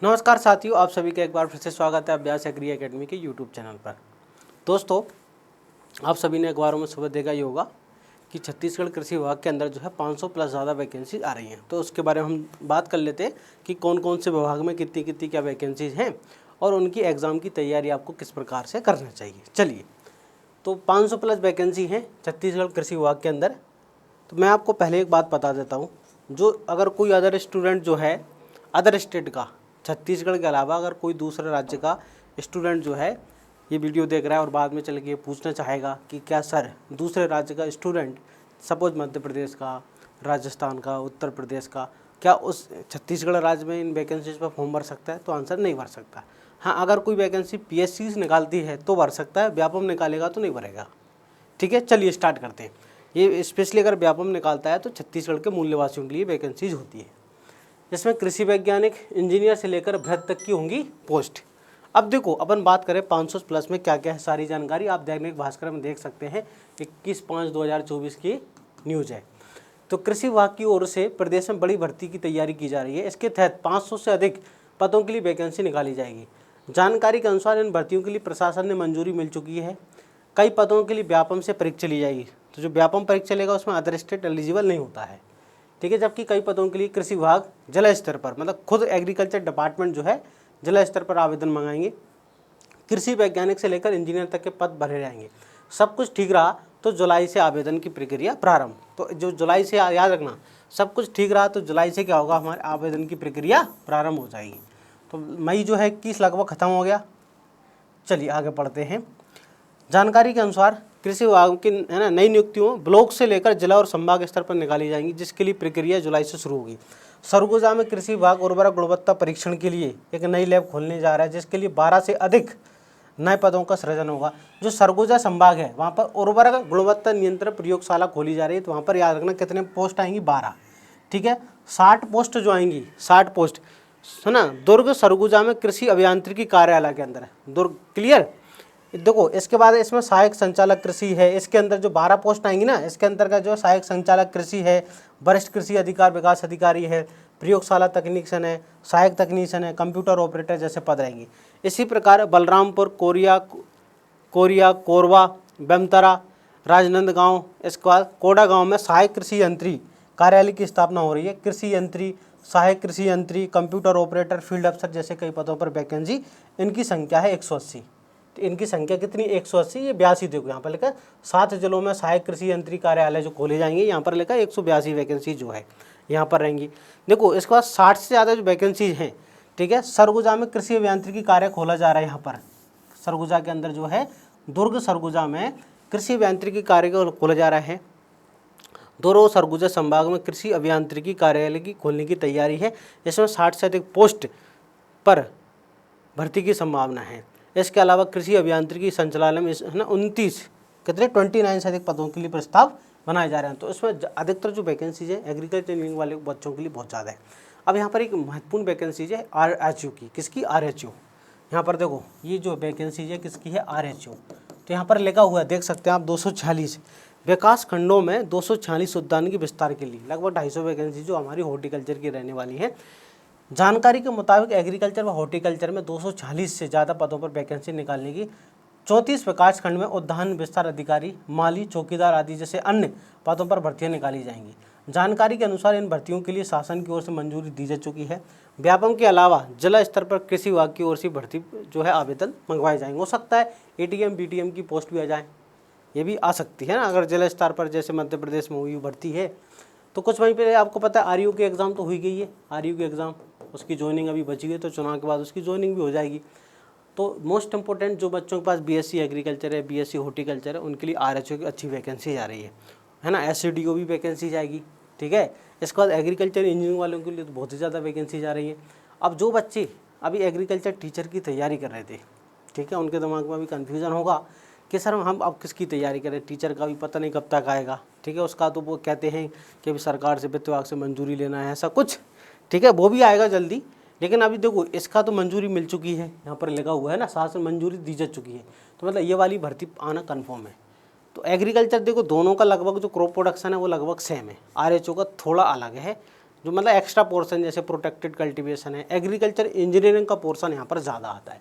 नमस्कार साथियों, आप सभी का एक बार फिर से स्वागत है अभ्यास एग्री एकेडमी के यूट्यूब चैनल पर। दोस्तों, आप सभी ने अखबारों में सुबह देखा ही होगा कि छत्तीसगढ़ कृषि विभाग के अंदर जो है 500 प्लस ज़्यादा वैकेंसीज आ रही हैं। तो उसके बारे में हम बात कर लेते हैं कि कौन कौन से विभाग में कितनी कितनी क्या वैकेंसीज हैं और उनकी एग्ज़ाम की तैयारी आपको किस प्रकार से करना चाहिए। चलिए, तो 500 प्लस वैकेंसी हैं छत्तीसगढ़ कृषि विभाग के अंदर। तो मैं आपको पहले एक बात बता देता हूँ, जो अगर कोई अदर स्टूडेंट जो है अदर स्टेट का, छत्तीसगढ़ के अलावा अगर कोई दूसरे राज्य का स्टूडेंट जो है ये वीडियो देख रहा है और बाद में चल के पूछना चाहेगा कि क्या सर दूसरे राज्य का स्टूडेंट, सपोज मध्य प्रदेश का, राजस्थान का, उत्तर प्रदेश का, क्या उस छत्तीसगढ़ राज्य में इन वैकेंसीज पर फॉर्म भर सकता है? तो आंसर नहीं भर सकता। हाँ, अगर कोई वैकेंसी पीएससी निकालती है तो भर सकता है, व्यापम निकालेगा तो नहीं भरेगा। ठीक है, चलिए स्टार्ट करते हैं। ये स्पेशली अगर व्यापम निकालता है तो छत्तीसगढ़ के मूल निवासियों के लिए वैकेंसीज होती है, जिसमें कृषि वैज्ञानिक, इंजीनियर से लेकर भ्रत तक की होंगी पोस्ट। अब देखो, अपन बात करें 500 प्लस में क्या क्या है, सारी जानकारी आप दैनिक भास्कर में देख सकते हैं। 21/5/2024 की न्यूज़ है। तो कृषि विभाग की ओर से प्रदेश में बड़ी भर्ती की तैयारी की जा रही है। इसके तहत 500 से अधिक पदों के लिए वैकेंसी निकाली जाएगी। जानकारी के अनुसार इन भर्तियों के लिए प्रशासन ने मंजूरी मिल चुकी है। कई पदों के लिए व्यापम से परीक्षा ली जाएगी। तो जो व्यापम परीक्षा लेगा उसमें अदर स्टेट एलिजिबल नहीं होता है। ठीक है, जबकि कई पदों के लिए कृषि विभाग जिला स्तर पर, मतलब खुद एग्रीकल्चर डिपार्टमेंट जो है जिला स्तर पर आवेदन मंगाएंगे। कृषि वैज्ञानिक से लेकर इंजीनियर तक के पद भरे जाएंगे। सब कुछ ठीक रहा तो जुलाई से आवेदन की प्रक्रिया प्रारंभ। तो जो जुलाई से, याद रखना, सब कुछ ठीक रहा तो जुलाई से क्या होगा, हमारे आवेदन की प्रक्रिया प्रारंभ हो जाएगी। तो मई जो है 21 लगभग खत्म हो गया। चलिए आगे पढ़ते हैं। जानकारी के अनुसार कृषि विभाग की नई नियुक्तियों ब्लॉक से लेकर जिला और संभाग स्तर पर निकाली जाएंगी, जिसके लिए प्रक्रिया जुलाई से शुरू होगी। सरगुजा में कृषि विभाग उर्वरक गुणवत्ता परीक्षण के लिए एक नई लैब खोलने जा रहा है, जिसके लिए 12 से अधिक नए पदों का सृजन होगा। जो सरगुजा संभाग है वहाँ पर उर्वरक गुणवत्ता नियंत्रण प्रयोगशाला खोली जा रही है। तो वहाँ पर याद रखना कितने पोस्ट आएंगी, 12। ठीक है, 60 पोस्ट जो आएंगी, 60 पोस्ट है ना, दुर्ग सरगुजा में कृषि अभियांत्रिकी कार्यालय के अंदर है। दुर्ग, क्लियर। देखो, इसके बाद इसमें सहायक संचालक कृषि है। इसके अंदर जो 12 पोस्ट आएंगी ना, इसके अंदर का जो सहायक संचालक कृषि है, वरिष्ठ कृषि अधिकार विकास अधिकारी है, प्रयोगशाला तकनीशियन है, सहायक तकनीशियन है, कंप्यूटर ऑपरेटर जैसे पद रहेंगे। इसी प्रकार बलरामपुर, कोरिया, कोरबा, बेमतरा, राजनांदगांव, इसके बाद कोडा गाँव में सहायक कृषि यंत्री कार्यालय की स्थापना हो रही है। कृषि यंत्री, सहायक कृषि यंत्री, कंप्यूटर ऑपरेटर, फील्ड अफसर जैसे कई पदों पर वैकेंसी, इनकी संख्या है 180। इनकी संख्या कितनी, 180। ये 82 देखो यहाँ पर लिखा, 7 जिलों में सहायक कृषि यंत्री कार्यालय जो खोले जाएंगे। यहाँ पर लिखा 182 वैकेंसी जो है यहाँ पर रहेंगी। देखो, इसके बाद 60 से ज़्यादा जो वैकेंसीज हैं, ठीक है, सरगुजा में कृषि अभियांत्रिकी कार्य खोला जा रहा है। यहाँ पर सरगुजा के अंदर जो है, दुर्ग सरगुजा में कृषि अभियांत्रिकी कार्य खोला जा रहा है। दोनों सरगुजा संभाग में कृषि अभियांत्रिकी कार्यालय की खोलने की तैयारी है। इसमें 60 से अधिक पोस्ट पर भर्ती की संभावना है। इसके अलावा कृषि अभियांत्रिकी संचालय में 29 से अधिक पदों के लिए प्रस्ताव बनाए जा रहे हैं। तो इसमें अधिकतर जो वैकेंसीज है एग्रीकल्चर इंजीनियरिंग वाले बच्चों के लिए बहुत ज़्यादा है। अब यहाँ पर एक महत्वपूर्ण वैकेंसीज है RHU की। किसकी? RHU। यहाँ पर देखो, ये जो वैकेंसीज है किसकी है? RHU। तो यहाँ पर लिखा हुआ है, देख सकते हैं आप, 246 विकास खंडों में 246 उद्यान के विस्तार के लिए लगभग 250 वैकेंसी जो हमारी हॉर्टिकल्चर की रहने वाली है। जानकारी के मुताबिक एग्रीकल्चर व हॉर्टिकल्चर में 240 से ज़्यादा पदों पर वैकेंसी निकालने की 34 विकास खंड में उद्यान विस्तार अधिकारी, माली, चौकीदार आदि जैसे अन्य पदों पर भर्तियां निकाली जाएंगी। जानकारी के अनुसार इन भर्तियों के लिए शासन की ओर से मंजूरी दी जा चुकी है। व्यापम के अलावा जिला स्तर पर कृषि विभाग की ओर से भर्ती जो है आवेदन मंगवाए जाएंगे। हो सकता है ATM BTM की पोस्ट भी आ जाए, ये भी आ सकती है ना, अगर जिला स्तर पर जैसे मध्य प्रदेश में हुई भर्ती है। तो कुछ वहीं पे आपको पता है RU की एग्ज़ाम तो हुई गई है, RU की एग्ज़ाम, उसकी ज्वाइनिंग अभी बची है, तो चुनाव के बाद उसकी ज्वाइनिंग भी हो जाएगी। तो मोस्ट इंपॉर्टेंट जो बच्चों के पास BSc एग्रीकल्चर है, BSc हॉर्टिकल्चर है, उनके लिए RHU की अच्छी वैकेंसी जा रही है ना। SCDO भी वैकेंसी जाएगी। ठीक है, इसके बाद एग्रीकल्चर इंजीनियरिंग वालों के लिए तो बहुत ही ज़्यादा वैकेंसी जा रही है। अब जो बच्चे अभी एग्रीकल्चर टीचर की तैयारी कर रहे थे, ठीक है, उनके दिमाग में अभी कन्फ्यूज़न होगा कि सर हम अब किसकी तैयारी करें, टीचर का भी पता नहीं कब तक आएगा। ठीक है, उसका तो वो कहते हैं कि अभी सरकार से, वित्त विभाग से मंजूरी लेना है, ऐसा कुछ। ठीक है, वो भी आएगा जल्दी। लेकिन अभी देखो, इसका तो मंजूरी मिल चुकी है, यहाँ पर लिखा हुआ है ना, शासन मंजूरी दी जा चुकी है। तो मतलब ये वाली भर्ती आना कन्फर्म है। तो एग्रीकल्चर देखो, दोनों का लगभग जो क्रॉप प्रोडक्शन है वो लगभग सेम है। RHU का थोड़ा अलग है, जो मतलब एक्स्ट्रा पोर्शन जैसे प्रोटेक्टेड कल्टीवेशन है, एग्रीकल्चर इंजीनियरिंग का पोर्शन यहाँ पर ज़्यादा आता है।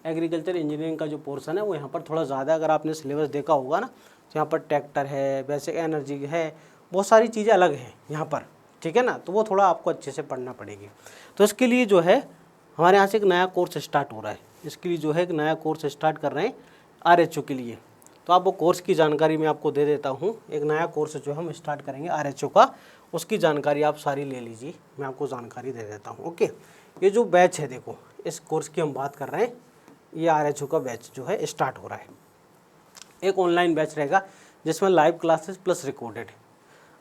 एग्रीकल्चर इंजीनियरिंग का जो पोर्शन है वो यहाँ पर थोड़ा ज़्यादा, अगर आपने सिलेबस देखा होगा ना, तो यहाँ पर ट्रैक्टर है, बेसिक एनर्जी है, बहुत सारी चीज़ें अलग हैं यहाँ पर, ठीक है ना। तो वो थोड़ा आपको अच्छे से पढ़ना पड़ेगी। तो इसके लिए जो है हमारे यहाँ से एक नया कोर्स स्टार्ट हो रहा है, इसके लिए जो है एक नया कोर्स स्टार्ट कर रहे हैं आरएचओ के लिए। तो आप वो कोर्स की जानकारी मैं आपको दे देता हूँ। एक नया कोर्स जो हम स्टार्ट करेंगे आरएचओ का, उसकी जानकारी आप सारी ले लीजिए, मैं आपको जानकारी दे देता हूँ। ओके, ये जो बैच है, देखो इस कोर्स की हम बात कर रहे हैं, ये आरएचओ का बैच जो है स्टार्ट हो रहा है। एक ऑनलाइन बैच रहेगा जिसमें लाइव क्लासेस प्लस रिकॉर्डेड,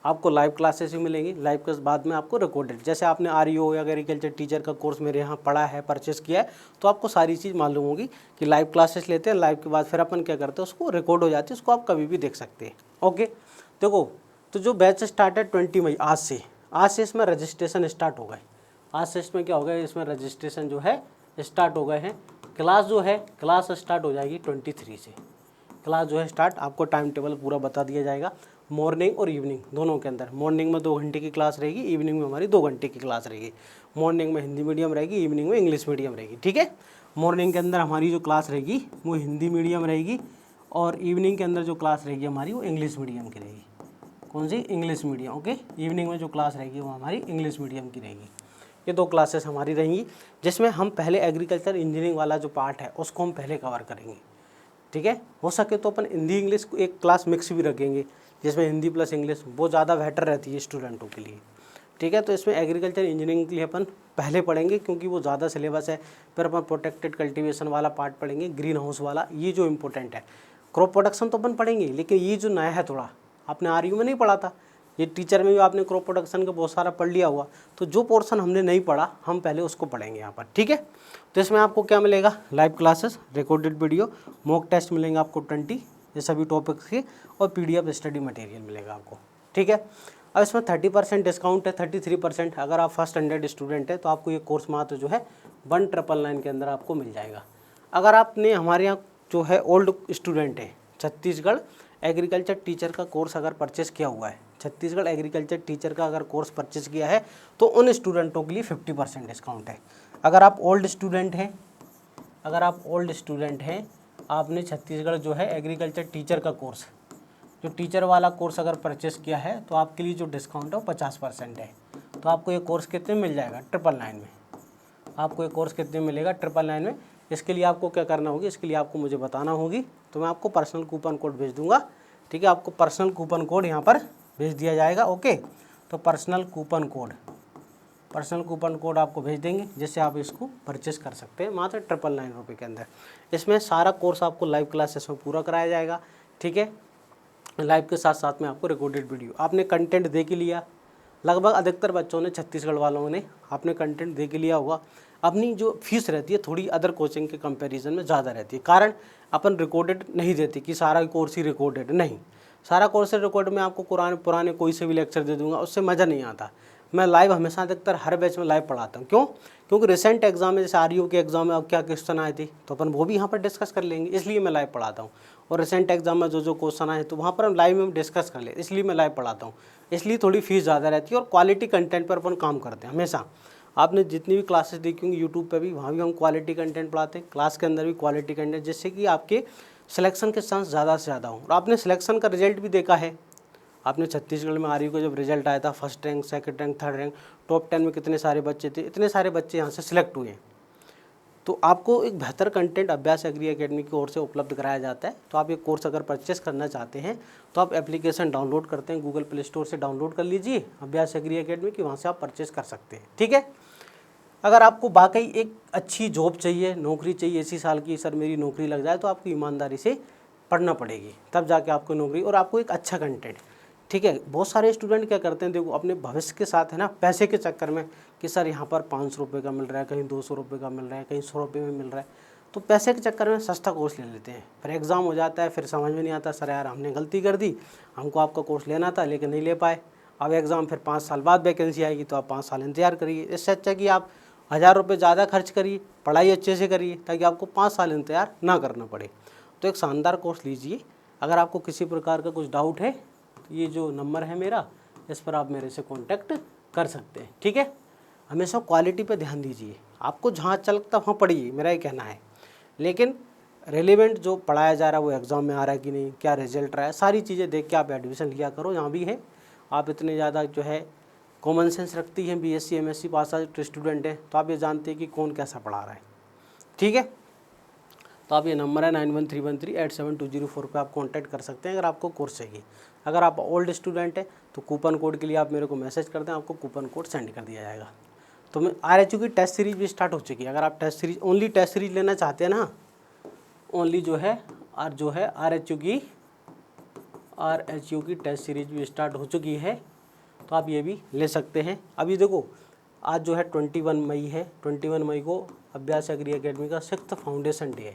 आपको लाइव क्लासेस भी मिलेंगी, लाइव क्लास बाद में आपको रिकॉर्डेड। जैसे आपने आरईओ या एग्रीकल्चर टीचर का कोर्स मेरे यहाँ पढ़ा है, परचेस किया है, तो आपको सारी चीज़ मालूम होगी कि लाइव क्लासेस लेते हैं, लाइव के बाद फिर अपन क्या करते हैं, उसको रिकॉर्ड हो जाती है, उसको आप कभी भी देख सकते हैं। ओके, देखो तो जो बैच स्टार्ट है 20 मई, आज से इसमें रजिस्ट्रेशन स्टार्ट हो गए। आज से इसमें क्या हो गया, इसमें रजिस्ट्रेशन जो है स्टार्ट हो गए हैं। क्लास जो है क्लास स्टार्ट हो जाएगी 23 से, क्लास जो है स्टार्ट, आपको टाइम टेबल पूरा बता दिया जाएगा। मॉर्निंग और इवनिंग दोनों के अंदर, मॉर्निंग में 2 घंटे की क्लास रहेगी, इवनिंग में हमारी 2 घंटे की क्लास रहेगी। मॉर्निंग में हिंदी मीडियम रहेगी, इवनिंग में इंग्लिश मीडियम रहेगी, ठीक है। मॉर्निंग के अंदर हमारी जो क्लास रहेगी वो हिंदी मीडियम रहेगी, और इवनिंग के अंदर जो क्लास रहेगी हमारी वो इंग्लिश मीडियम की रहेगी। कौन सी? English medium. ओके, इवनिंग में जो क्लास रहेगी वो हमारी इंग्लिश मीडियम की रहेगी। ये 2 क्लासेस हमारी रहेंगी, जिसमें हम पहले एग्रीकल्चर इंजीनियरिंग वाला जो पार्ट है उसको हम पहले कवर करेंगे, ठीक है। हो सके तो अपन हिंदी इंग्लिश को एक क्लास मिक्स भी रखेंगे, जिसमें हिंदी प्लस इंग्लिश वो ज़्यादा बेटर रहती है स्टूडेंटों के लिए, ठीक है। तो इसमें एग्रीकल्चर इंजीनियरिंग के लिए अपन पहले पढ़ेंगे क्योंकि वो ज़्यादा सिलेबस है। फिर अपन प्रोटेक्टेड कल्टीवेशन वाला पार्ट पढ़ेंगे, ग्रीन हाउस वाला, ये जो इंपॉर्टेंट है। क्रॉप प्रोडक्शन तो अपन पढ़ेंगे, लेकिन ये जो नया है थोड़ा, आपने आरयू में नहीं पढ़ा था, ये टीचर में भी आपने क्रॉप प्रोडक्शन का बहुत सारा पढ़ लिया हुआ, तो जो पोर्शन हमने नहीं पढ़ा हम पहले उसको पढ़ेंगे यहाँ पर, ठीक है। तो इसमें आपको क्या मिलेगा, live classes, recorded video, mock test मिलेंगे आपको 20, ये सभी टॉपिक्स के, और PDF स्टडी मटेरियल मिलेगा आपको, ठीक है। अब इसमें 30% डिस्काउंट है, 33%। अगर आप फर्स्ट 100 स्टूडेंट है तो आपको ये कोर्स मात्र जो है 1999 के अंदर आपको मिल जाएगा। अगर आपने हमारे यहाँ जो है ओल्ड स्टूडेंट है, छत्तीसगढ़ एग्रीकल्चर टीचर का कोर्स अगर परचेस किया हुआ है, छत्तीसगढ़ एग्रीकल्चर टीचर का अगर कोर्स परचेस किया है, तो उन स्टूडेंटों के लिए 50% डिस्काउंट है। अगर आप ओल्ड स्टूडेंट हैं, आपने छत्तीसगढ़ जो है एग्रीकल्चर टीचर का कोर्स, जो टीचर वाला कोर्स अगर परचेस किया है, तो आपके लिए जो डिस्काउंट है वो 50% है। तो आपको ये कोर्स कितने में मिल जाएगा, 999 में। आपको ये कोर्स कितने में मिलेगा, 999 में। इसके लिए आपको क्या करना होगी, इसके लिए आपको मुझे बताना होगी, तो मैं आपको पर्सनल कूपन कोड भेज दूंगा, ठीक है। आपको पर्सनल कूपन कोड यहाँ पर भेज दिया जाएगा। ओके, तो पर्सनल कूपन कोड आपको भेज देंगे, जिससे आप इसको परचेस कर सकते हैं मात्र 999 रुपये के अंदर। इसमें सारा कोर्स आपको लाइव क्लासेस में पूरा कराया जाएगा, ठीक है। लाइव के साथ साथ में आपको रिकॉर्डेड वीडियो, आपने कंटेंट देख लिया, लगभग अधिकतर बच्चों ने, छत्तीसगढ़ वालों ने, आपने कंटेंट देख लिया होगा। अपनी जो फीस रहती है थोड़ी अदर कोचिंग के कंपैरिजन में ज़्यादा रहती है, कारण अपन रिकॉर्डेड नहीं देते कि सारा कोर्स ही रिकॉर्डेड, नहीं, सारा कोर्स रिकॉर्ड में आपको पुराने कोई से भी लेक्चर दे दूंगा, उससे मज़ा नहीं आता। मैं लाइव हमेशा अधिकतर हर बैच में लाइव पढ़ाता हूँ। क्यों? क्योंकि रिसेंट एग्जाम में, जैसे आरयू के एग्जाम में अब क्या क्वेश्चन आए थे, तो अपन वो भी यहाँ पर डिस्कस कर लेंगे, इसलिए मैं लाइव पढ़ाता हूँ। और रिसेंट एग्जाम में जो क्वेश्चन आए तो वहाँ पर हम लाइव में डिस्कस कर ले, इसलिए मैं लाइव पढ़ाता हूँ। इसलिए थोड़ी फीस ज़्यादा रहती है, और क्वालिटी कंटेंट पर अपन काम करते हैं हमेशा। आपने जितनी भी क्लासेस देखी होंगी यूट्यूब पे भी, वहाँ भी हम क्वालिटी कंटेंट पढ़ाते हैं, क्लास के अंदर भी क्वालिटी कंटेंट, जिससे कि आपके सिलेक्शन के चांस ज़्यादा से ज़्यादा हों। और आपने सिलेक्शन का रिजल्ट भी देखा है, आपने छत्तीसगढ़ में आरयू का जब रिजल्ट आया था, first rank, second rank, third rank, top 10 में कितने सारे बच्चे थे, इतने सारे बच्चे यहाँ से सिलेक्ट हुए हैं। तो आपको एक बेहतर कंटेंट अभ्यास एग्री एकेडमी की ओर से उपलब्ध कराया जाता है। तो आप ये कोर्स अगर परचेस करना चाहते हैं तो आप एप्लीकेशन डाउनलोड करते हैं, गूगल प्ले स्टोर से डाउनलोड कर लीजिए अभ्यास एग्री एकेडमी की, वहाँ से आप परचेस कर सकते हैं, ठीक है। अगर आपको वाकई एक अच्छी जॉब चाहिए, नौकरी चाहिए इसी साल की, सर मेरी नौकरी लग जाए, तो आपको ईमानदारी से पढ़ना पड़ेगी, तब जाके आपको नौकरी, और आपको एक अच्छा कंटेंट, ठीक है। बहुत सारे स्टूडेंट क्या करते हैं, देखो अपने भविष्य के साथ है ना, पैसे के चक्कर में कि सर यहाँ पर 500 रुपये का मिल रहा है, कहीं 200 रुपये का मिल रहा है, कहीं 100 रुपये में मिल रहा है, तो पैसे के चक्कर में सस्ता कोर्स ले लेते हैं। फिर एग्ज़ाम हो जाता है, फिर समझ में नहीं आता, सर यार हमने गलती कर दी, हमको आपका कोर्स लेना था लेकिन नहीं ले पाए। अब एग्ज़ाम फिर 5 साल बाद वैकेंसी आएगी, तो आप 5 साल इंतजार करिए। इससे अच्छा कि आप 1000 रुपये ज़्यादा खर्च करिए, पढ़ाई अच्छे से करिए, ताकि आपको 5 साल इंतजार ना करना पड़े। तो एक शानदार कोर्स लीजिए। अगर आपको किसी प्रकार का कुछ डाउट है, ये जो नंबर है मेरा, इस पर आप मेरे से कांटेक्ट कर सकते हैं। ठीक है, हमेशा क्वालिटी पे ध्यान दीजिए, आपको जहाँ अच्छा लगता है वहाँ पढ़िए, मेरा ये कहना है। लेकिन रेलिवेंट जो पढ़ाया जा रहा है वो एग्ज़ाम में आ रहा है कि नहीं, क्या रिजल्ट रहा है, सारी चीज़ें देख के आप एडमिशन लिया करो। यहाँ भी है, आप इतने ज़्यादा जो है कॉमन सेंस रखती हैं, BSc MSc pass out student हैं, तो आप ये जानते हैं कि कौन कैसा पढ़ा रहा है। ठीक है, तो आप ये नंबर है 9131387204 पे आप कांटेक्ट कर सकते हैं अगर आपको कोर्स चाहिए। अगर आप ओल्ड स्टूडेंट हैं तो कूपन कोड के लिए आप मेरे को मैसेज कर दें, आपको कूपन कोड सेंड कर दिया जाएगा। तो मैं RHU की टेस्ट सीरीज भी स्टार्ट हो चुकी है। अगर आप test series only test series लेना चाहते हैं ना, ओनली जो है RHU की टेस्ट सीरीज भी स्टार्ट हो चुकी है, तो आप ये भी ले सकते हैं। अभी देखो आज जो है 21 मई है, 21 मई को अभ्यास एग्री एकेडमी का 6th फाउंडेशन डे है।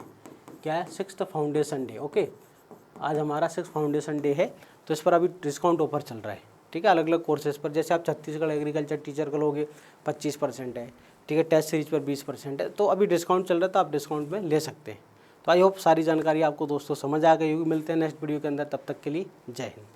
क्या है? 6th foundation day. ओके, आज हमारा 6th फाउंडेशन डे है, तो इस पर अभी डिस्काउंट ऑफर चल रहा है। ठीक है, अलग अलग कोर्सेज पर, जैसे आप छत्तीसगढ़ एग्रीकल्चर टीचर का लोगे 25% है। ठीक है, टेस्ट सीरीज पर 20% है, तो अभी डिस्काउंट चल रहा है, तो आप डिस्काउंट में ले सकते हैं। तो आई होप सारी जानकारी आपको दोस्तों समझ आ गई होगी। मिलते हैं नेक्स्ट वीडियो के अंदर, तब तक के लिए जय हिंद।